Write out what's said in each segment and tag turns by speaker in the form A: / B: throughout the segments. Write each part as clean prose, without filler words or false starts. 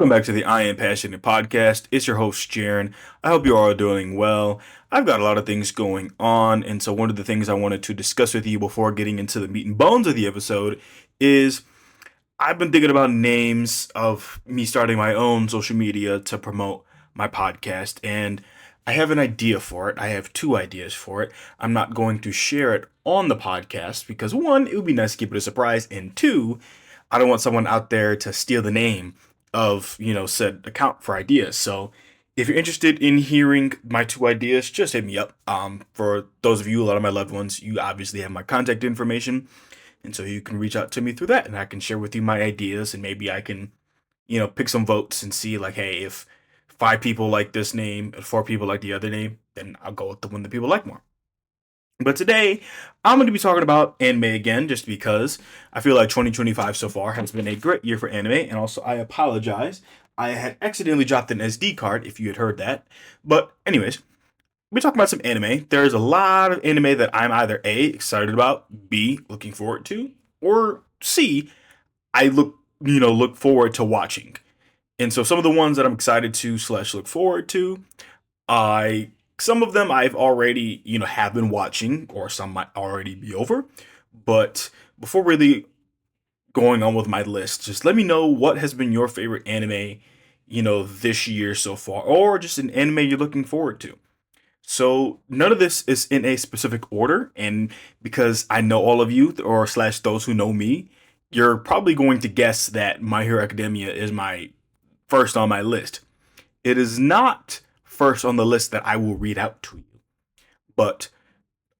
A: Welcome back to the I Am Passionate podcast. It's your host, Jaron. I hope you're all doing well. I've got a lot of things going on, and so one of the things I wanted to discuss with you before getting into the meat and bones of the episode is I've been thinking about names of me starting my own social media to promote my podcast, and I have an idea for it. I have two ideas for it. I'm not going to share it on the podcast because one, it would be nice to keep it a surprise, and two, I don't want someone out there to steal the name of, said account for ideas. So if you're interested in hearing my two ideas, just hit me up. For those of you, a lot of my loved ones, you obviously have my contact information. And so you can reach out to me through that and I can share with you my ideas and maybe I can, pick some votes and see like, hey, if five people like this name and four people like the other name, then I'll go with the one that people like more. But today, I'm going to be talking about anime again, just because I feel like 2025 so far has been a great year for anime, and also I apologize. I had accidentally dropped an SD card, if you had heard that. But anyways, we're talking about some anime. There's a lot of anime that I'm either A, excited about, B, looking forward to, or C, I look forward to watching. And so some of the ones that I'm excited to slash look forward to, I some of them I've already, have been watching, or some might already be over. But before really going on with my list, just let me know what has been your favorite anime, this year so far, or just an anime you're looking forward to. So none of this is in a specific order, and because I know all of you, or slash those who know me, you're probably going to guess that My Hero Academia is my first on my list. It is not first on the list that I will read out to you, but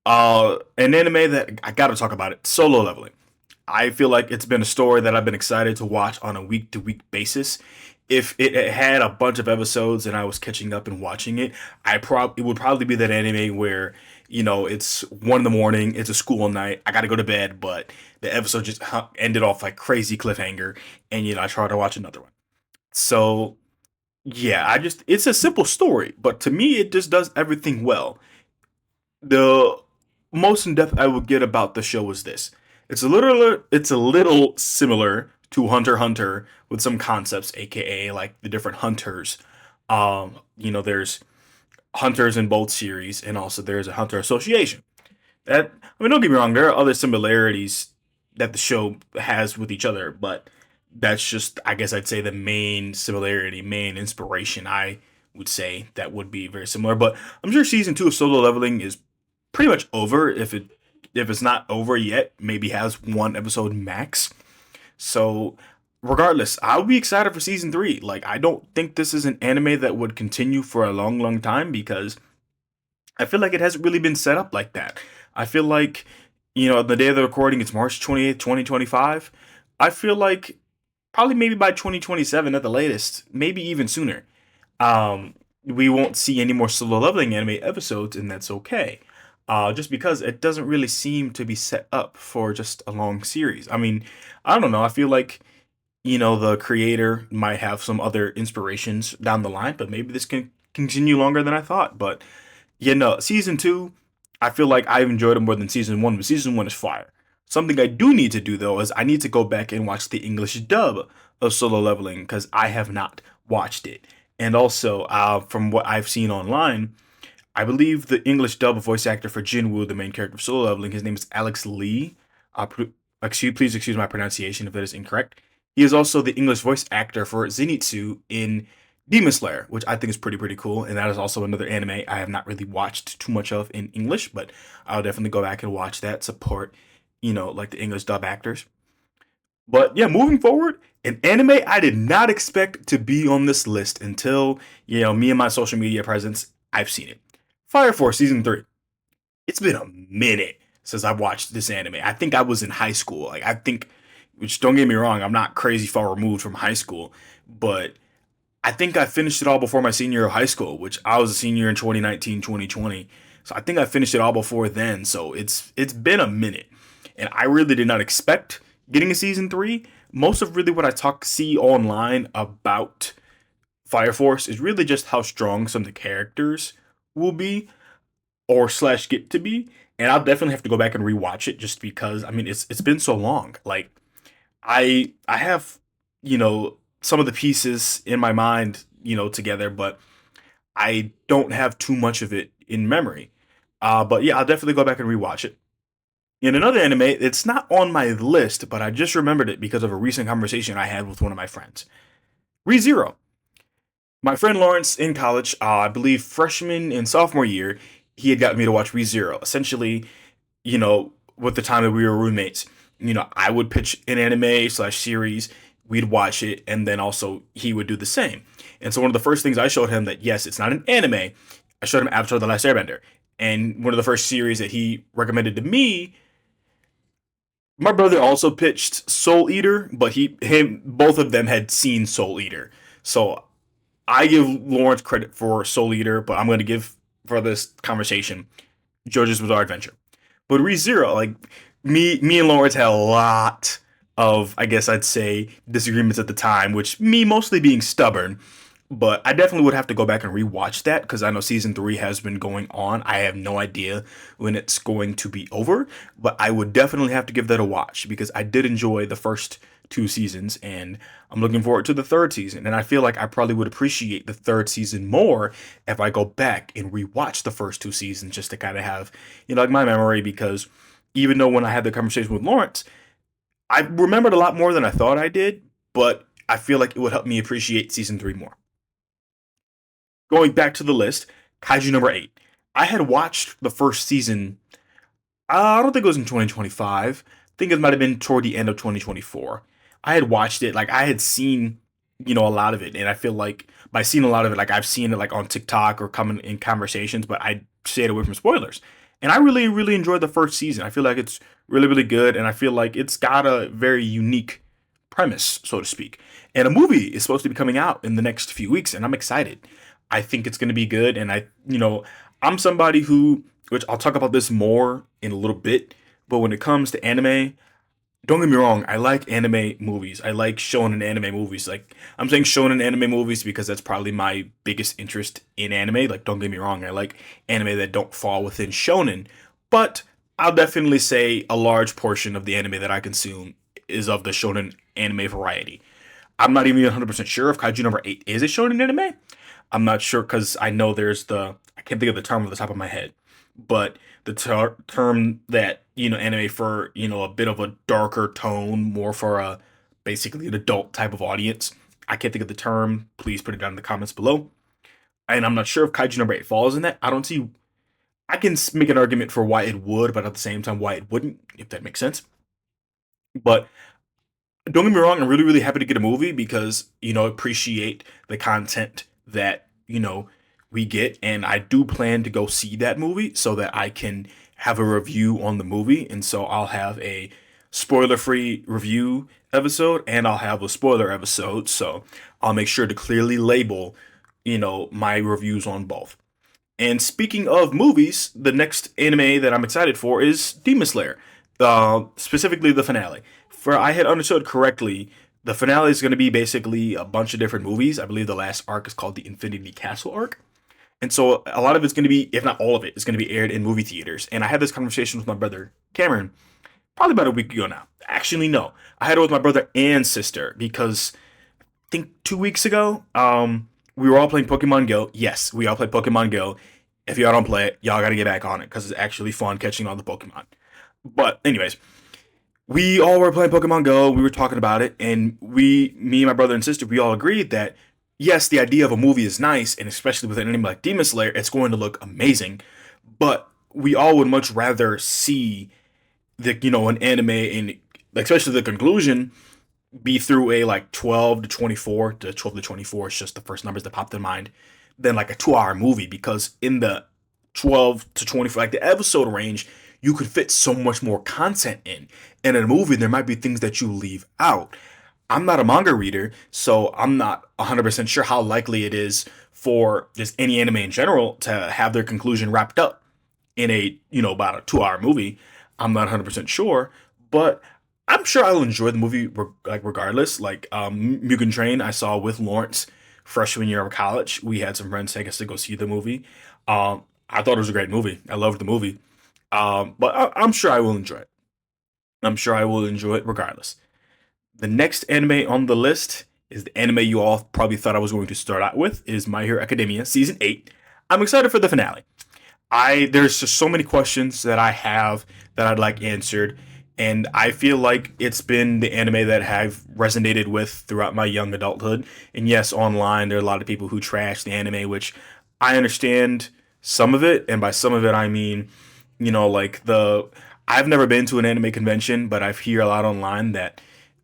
A: an anime that I gotta talk about it, Solo Leveling. I feel like it's been a story that I've been excited to watch on a week to week basis. If it had a bunch of episodes and I was catching up and watching it, it would probably be that anime where it's 1 in the morning, it's a school night, I gotta go to bed, but the episode just ended off like crazy cliffhanger, and I try to watch another one. So yeah, it's a simple story, but to me it just does everything well. The most in depth I would get about the show is this. It's a little similar to Hunter x Hunter with some concepts, aka like the different hunters. There's hunters in both series, and also there's a hunter association. Don't get me wrong, there are other similarities that the show has with each other, but that's just, I guess I'd say, the main similarity, main inspiration. I would say that would be very similar. But I'm sure season 2 of Solo Leveling is pretty much over. If it's not over yet, maybe has one episode max. So regardless, I'll be excited for season 3. Like, I don't think this is an anime that would continue for a long, long time because I feel like it hasn't really been set up like that. I feel like, the day of the recording, it's March 28th, 2025. I feel like probably maybe by 2027 at the latest, maybe even sooner. We won't see any more Solo Leveling anime episodes, and that's okay. Just because it doesn't really seem to be set up for just a long series. I mean, I don't know. I feel like, the creator might have some other inspirations down the line, but maybe this can continue longer than I thought. But, season 2, I feel like I've enjoyed it more than season 1, but season 1 is fire. Something I do need to do though is I need to go back and watch the English dub of Solo Leveling because I have not watched it. And also, from what I've seen online, I believe the English dub voice actor for Jinwoo, the main character of Solo Leveling, his name is Alex Lee. Please excuse my pronunciation if that is incorrect. He is also the English voice actor for Zenitsu in Demon Slayer, which I think is pretty cool, and that is also another anime I have not really watched too much of in English, but I'll definitely go back and watch that, support, like the English dub actors. But yeah, moving forward, an anime I did not expect to be on this list until, me and my social media presence, I've seen it. Fire Force Season 3. It's been a minute since I watched this anime. I think I was in high school. Which don't get me wrong, I'm not crazy far removed from high school, but I think I finished it all before my senior year of high school, which I was a senior in 2019, 2020. So I think I finished it all before then. So it's been a minute. And I really did not expect getting a season 3. Most of really what I see online about Fire Force is really just how strong some of the characters will be or slash get to be. And I'll definitely have to go back and rewatch it just because I mean it's been so long. Like I have, some of the pieces in my mind, together, but I don't have too much of it in memory. But yeah, I'll definitely go back and rewatch it. In another anime, it's not on my list, but I just remembered it because of a recent conversation I had with one of my friends. ReZero. My friend Lawrence in college, I believe freshman and sophomore year, he had gotten me to watch ReZero. Essentially, with the time that we were roommates, I would pitch an anime slash series, we'd watch it, and then also he would do the same. And so one of the first things I showed him that yes, it's not an anime. I showed him Avatar: The Last Airbender, and one of the first series that he recommended to me. My brother also pitched Soul Eater, but both of them had seen Soul Eater. So I give Lawrence credit for Soul Eater, but I'm going to give for this conversation JoJo's Bizarre Adventure. But ReZero, like me and Lawrence had a lot of, I guess I'd say, disagreements at the time, which me mostly being stubborn. But I definitely would have to go back and rewatch that because I know season three has been going on. I have no idea when it's going to be over, but I would definitely have to give that a watch because I did enjoy the first two seasons and I'm looking forward to the third season. And I feel like I probably would appreciate the third season more if I go back and rewatch the first two seasons just to kind of have, like my memory because even though when I had the conversation with Lawrence, I remembered a lot more than I thought I did, but I feel like it would help me appreciate season three more. Going back to the list, Kaiju number 8. I had watched the first season. I don't think it was in 2025. I think it might have been toward the end of 2024. I had watched it, like I had seen, a lot of it, and I feel like by seeing a lot of it, like I've seen it like on TikTok or coming in conversations, but I stayed away from spoilers. And I really, really enjoyed the first season. I feel like it's really, really good, and I feel like it's got a very unique premise, so to speak. And a movie is supposed to be coming out in the next few weeks, and I'm excited. I think it's going to be good, and I'm somebody who, which I'll talk about this more in a little bit, but when it comes to anime, don't get me wrong, I like anime movies. I like shonen anime movies. Like I'm saying shonen anime movies because that's probably my biggest interest in anime. Like don't get me wrong, I like anime that don't fall within shonen, but I'll definitely say a large portion of the anime that I consume is of the shonen anime variety. I'm not even 100% sure if Kaiju number 8 is a shonen anime. I'm not sure because I know there's I can't think of the term off the top of my head, but the term that, anime for, a bit of a darker tone, more for a basically an adult type of audience. I can't think of the term. Please put it down in the comments below. And I'm not sure if Kaiju number 8 falls in that. I don't see, I can make an argument for why it would, but at the same time, why it wouldn't, if that makes sense. But don't get me wrong, I'm really, really happy to get a movie because, appreciate the content that, we get. And I do plan to go see that movie so that I can have a review on the movie. And so I'll have a spoiler free review episode and I'll have a spoiler episode. So I'll make sure to clearly label, my reviews on both. And speaking of movies, the next anime that I'm excited for is Demon Slayer, specifically the finale. For I had understood correctly, the finale is going to be basically a bunch of different movies. I believe the last arc is called the Infinity Castle arc. And so a lot of it's going to be, if not all of it, is going to be aired in movie theaters. And I had this conversation with my brother Cameron probably about a week ago now. Actually, no, I had it with my brother and sister because I think 2 weeks ago, we were all playing Pokemon Go. Yes, we all play Pokemon Go. If y'all don't play it, y'all got to get back on it because it's actually fun catching all the Pokemon. But anyways, we all were playing Pokemon Go. We were talking about it, and me, my brother and sister, we all agreed that yes, the idea of a movie is nice, and especially with an anime like Demon Slayer, it's going to look amazing. But we all would much rather see an anime and especially the conclusion be through a like 12 to 24 to 12 to 24 is just the first numbers that popped in mind than like a 2 hour movie because in the 12 to 24 like the episode range you could fit so much more content in a movie there might be things that you leave out. I'm not a manga reader, so I'm not 100% sure how likely it is for just any anime in general to have their conclusion wrapped up in a, about a 2 hour movie. I'm not 100% sure, but I'm sure I'll enjoy the movie like regardless. Like Mugen Train I saw with Lawrence freshman year of college. We had some friends take us to go see the movie. I thought it was a great movie. I loved the movie. But I'm sure I will enjoy it. I'm sure I will enjoy it regardless. The next anime on the list is the anime you all probably thought I was going to start out with. Is My Hero Academia Season 8. I'm excited for the finale. There's just so many questions that I have that I'd like answered, and I feel like it's been the anime that I've resonated with throughout my young adulthood. And yes, online there are a lot of people who trash the anime, which I understand some of it, and by some of it I mean, like the I've never been to an anime convention, but I hear a lot online that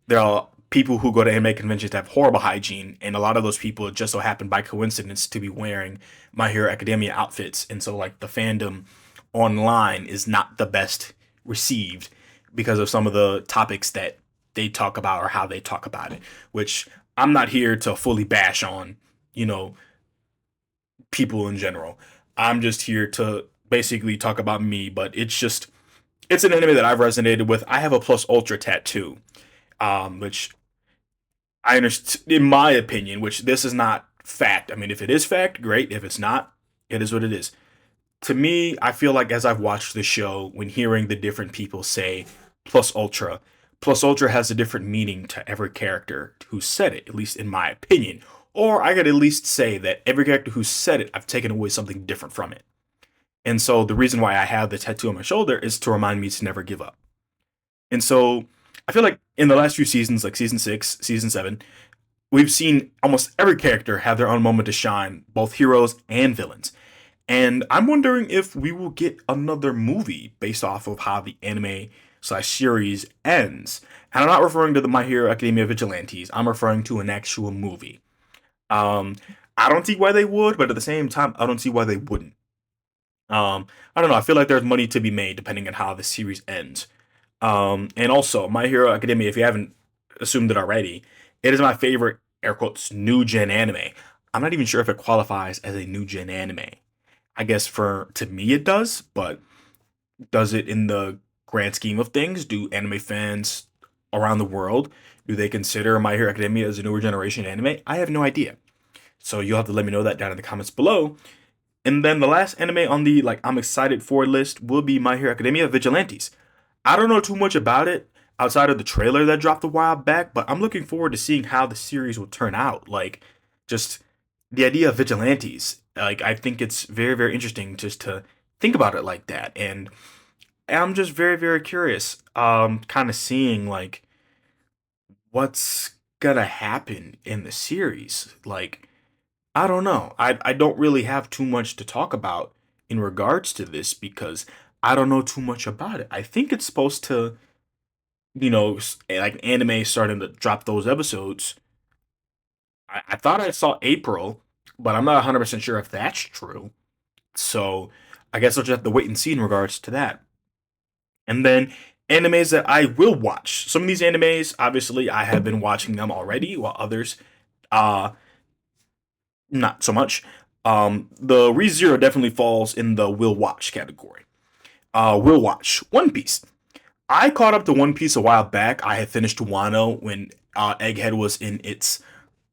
A: there are people who go to anime conventions that have horrible hygiene, and a lot of those people just so happen by coincidence to be wearing My Hero Academia outfits, and so like the fandom online is not the best received because of some of the topics that they talk about or how they talk about it. Which I'm not here to fully bash on, you know, people in general. I'm just here to basically talk about me, but it's an anime that I've resonated with. I have a Plus Ultra tattoo, which I understand, in my opinion, which this is not fact. I mean, if it is fact, great. If it's not, it is what it is. To me, I feel like as I've watched the show, when hearing the different people say plus ultra has a different meaning to every character who said it, at least in my opinion. Or I could at least say that every character who said it, I've taken away something different from it. And so the reason why I have the tattoo on my shoulder is to remind me to never give up. And so I feel like in the last few seasons, like season 6, season 7, we've seen almost every character have their own moment to shine, both heroes and villains. And I'm wondering if we will get another movie based off of how the anime slash series ends. And I'm not referring to the My Hero Academia Vigilantes. I'm referring to an actual movie. Um, I don't see why they would, but at the same time, I don't see why they wouldn't. I don't know. I feel like there's money to be made depending on how the series ends. And also, My Hero Academia, if you haven't assumed it already, it is my favorite, air quotes, new gen anime. I'm not even sure if it qualifies as a new gen anime. I guess for to me it does, but does it in the grand scheme of things? Do anime fans around the world do they consider My Hero Academia as a newer generation anime? I have no idea. So you'll have to let me know that down in the comments below. And then the last anime on the I'm excited for list will be My Hero Academia Vigilantes. I don't know too much about it outside of the trailer that dropped a while back, but I'm looking forward to seeing how the series will turn out. Like, just the idea of vigilantes. Like, I think it's very, very interesting just to think about it like that. And I'm just very, very curious, kind of seeing what's gonna happen in the series. Like, I don't know. I don't really have too much to talk about in regards to this because I don't know too much about it. I think it's supposed to, like anime starting to drop those episodes. I thought I saw April, but I'm not 100% sure if that's true. So I guess I'll just have to wait and see in regards to that. And then animes that I will watch. Some of these animes, obviously, I have been watching them already, while others, uh, not so much. The ReZero definitely falls in the will watch category. Will watch One Piece. I caught up to One Piece a while back. I had finished Wano when Egghead was in its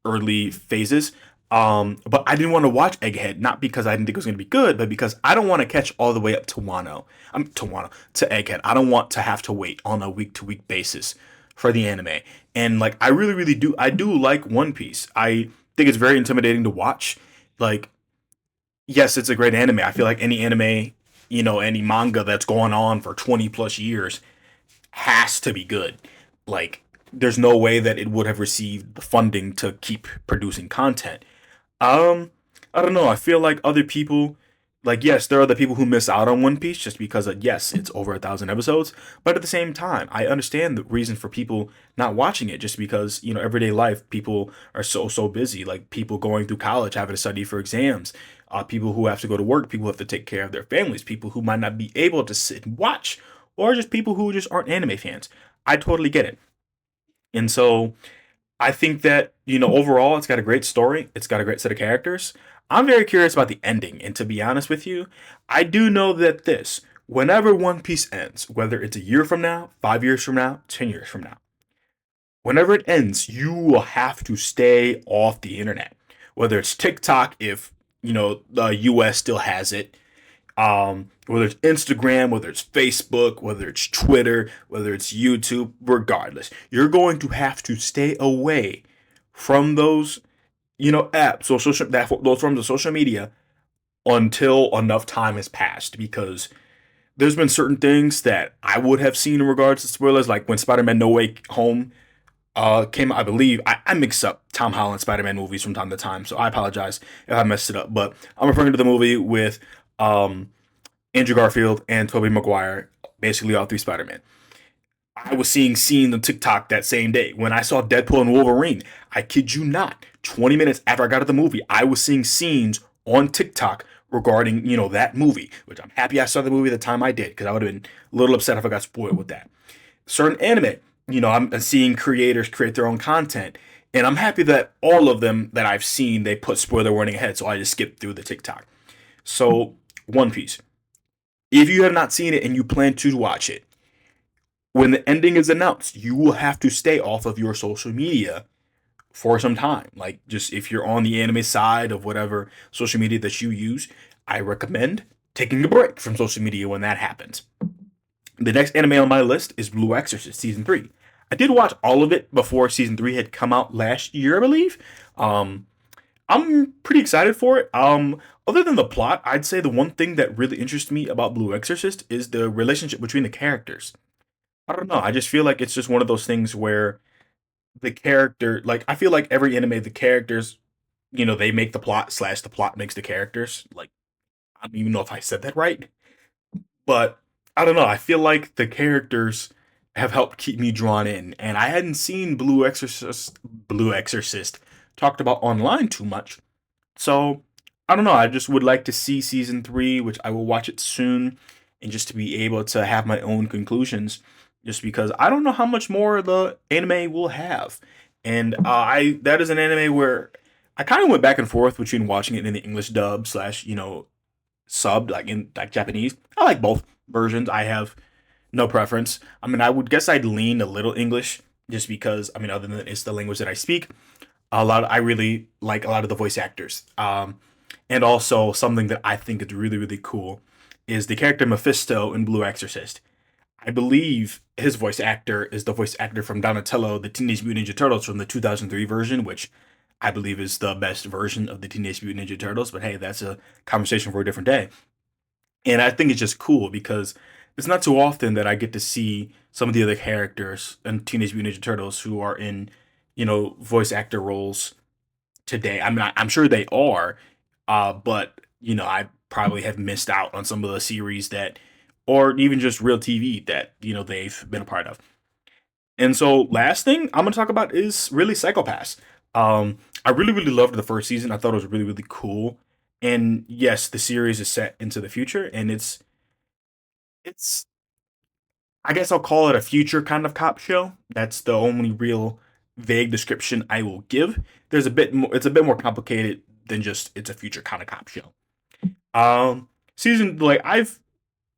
A: early phases. But I didn't want to watch Egghead, not because I didn't think it was going to be good, but because I don't want to catch all the way up to Wano. To Egghead. I don't want to have to wait on a week to week basis for the anime. And I really, really do. I do like One Piece. I think it's very intimidating to watch. Like, yes, it's a great anime. I feel like any anime, any manga that's going on for 20 plus years has to be good. Like, there's no way that it would have received the funding to keep producing content. Um, I don't know. I feel like other people, yes, there are the people who miss out on One Piece just because, yes, it's over 1,000 episodes. But at the same time, I understand the reason for people not watching it, just because everyday life, people are so busy. Like people going through college, having to study for exams, people who have to go to work, people who have to take care of their families, people who might not be able to sit and watch, or just people who just aren't anime fans. I totally get it. And so I think that, overall, it's got a great story. It's got a great set of characters. I'm very curious about the ending. And to be honest with you, I do know that whenever One Piece ends, whether it's a year from now, 5 years from now, 10 years from now, whenever it ends, you will have to stay off the internet. Whether it's TikTok, if, the US still has it, whether it's Instagram, whether it's Facebook, whether it's Twitter, whether it's YouTube, regardless, you're going to have to stay away from those, apps or those forms of social media until enough time has passed, because there's been certain things that I would have seen in regards to spoilers, like when Spider-Man No Way Home came out. I believe I mix up Tom Holland Spider-Man movies from time to time, so I apologize if I messed it up. But I'm referring to the movie with um, Andrew Garfield and Tobey Maguire, basically all three Spider-Man. I was seeing scenes on TikTok that same day. When I saw Deadpool and Wolverine, I kid you not, 20 minutes after I got to the movie, I was seeing scenes on TikTok regarding, that movie, which I'm happy I saw the movie the time I did, because I would have been a little upset if I got spoiled with that. Certain anime, I'm seeing creators create their own content, and I'm happy that all of them that I've seen, they put spoiler warning ahead, so I just skipped through the TikTok. So, One Piece. If you have not seen it and you plan to watch it, when the ending is announced, you will have to stay off of your social media for some time. Like, just if you're on the anime side of whatever social media that you use, I recommend taking a break from social media when that happens. The next anime on my list is Blue Exorcist season 3. I did watch all of it before season 3 had come out last year, I believe. Um, I'm pretty excited for it. Other than the plot, I'd say the one thing that really interests me about Blue Exorcist is the relationship between the characters. I don't know. I just feel like it's just one of those things where the character, like, I feel like every anime, the characters, they make the plot slash the plot makes the characters. Like, I don't even know if I said that right, but I don't know. I feel like the characters have helped keep me drawn in, and I hadn't seen Blue Exorcist talked about online too much. So I don't know. I just would like to see season 3, which I will watch it soon, and just to be able to have my own conclusions. Just because I don't know how much more the anime will have, and I that is an anime where I kind of went back and forth between watching it in the English dub slash subbed, like in like Japanese. I like both versions. I have no preference. I mean, I would guess I'd lean a little English, just because, I mean, other than it's the language that I speak, I really like a lot of the voice actors. And also something that I think is really really cool is the character Mephisto in Blue Exorcist. I believe his voice actor is the voice actor from Donatello, the Teenage Mutant Ninja Turtles from the 2003 version, which I believe is the best version of the Teenage Mutant Ninja Turtles. But hey, that's a conversation for a different day. And I think it's just cool because it's not too often that I get to see some of the other characters in Teenage Mutant Ninja Turtles who are in, voice actor roles today. I mean, I'm sure they are, but I probably have missed out on some of the series that, or even just real TV that they've been a part of. And so, last thing I'm gonna talk about is really Psychopaths. I really really loved the first season. I thought it was really really cool. And yes, the series is set into the future, and it's I guess I'll call it a future kind of cop show. That's the only real vague description I will give. There's a bit more. It's a bit more complicated than just it's a future kind of cop show. Season like I've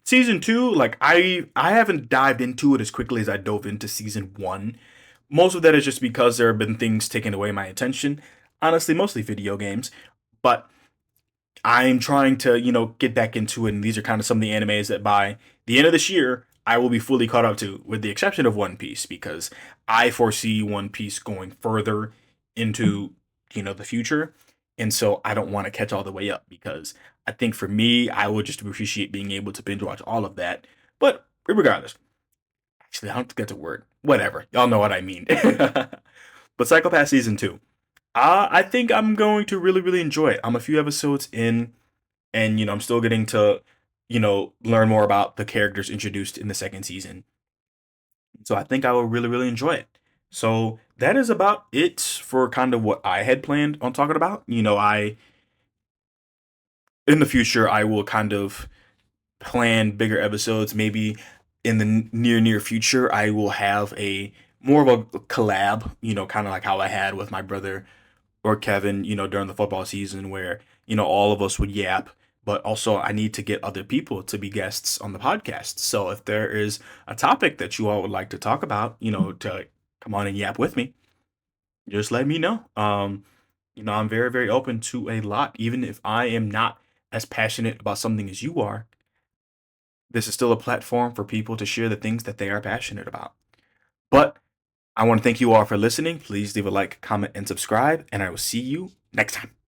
A: season two, like I haven't dived into it as quickly as I dove into season one. Most of that is just because there have been things taking away my attention. Honestly, mostly video games. But I'm trying to, get back into it, and these are kind of some of the animes that by the end of this year I will be fully caught up to, with the exception of One Piece, because I foresee One Piece going further into, the future, and so I don't want to catch all the way up, because I think for me, I would just appreciate being able to binge watch all of that. But regardless, actually, I don't think that's a word. Whatever, y'all know what I mean. But Psychopath season two, I think I'm going to really really enjoy it. I'm a few episodes in, and I'm still getting to learn more about the characters introduced in the second season, so I think I will really really enjoy it. So that is about it for kind of what I had planned on talking about. I in the future I will kind of plan bigger episodes. Maybe in the near future I will have a more of a collab, kind of like how I had with my brother or Kevin, during the football season, where, all of us would yap. But also, I need to get other people to be guests on the podcast. So if there is a topic that you all would like to talk about, to come on and yap with me, just let me know. I'm very, very open to a lot. Even if I am not as passionate about something as you are, this is still a platform for people to share the things that they are passionate about. But I want to thank you all for listening. Please leave a like, comment, and subscribe, and I will see you next time.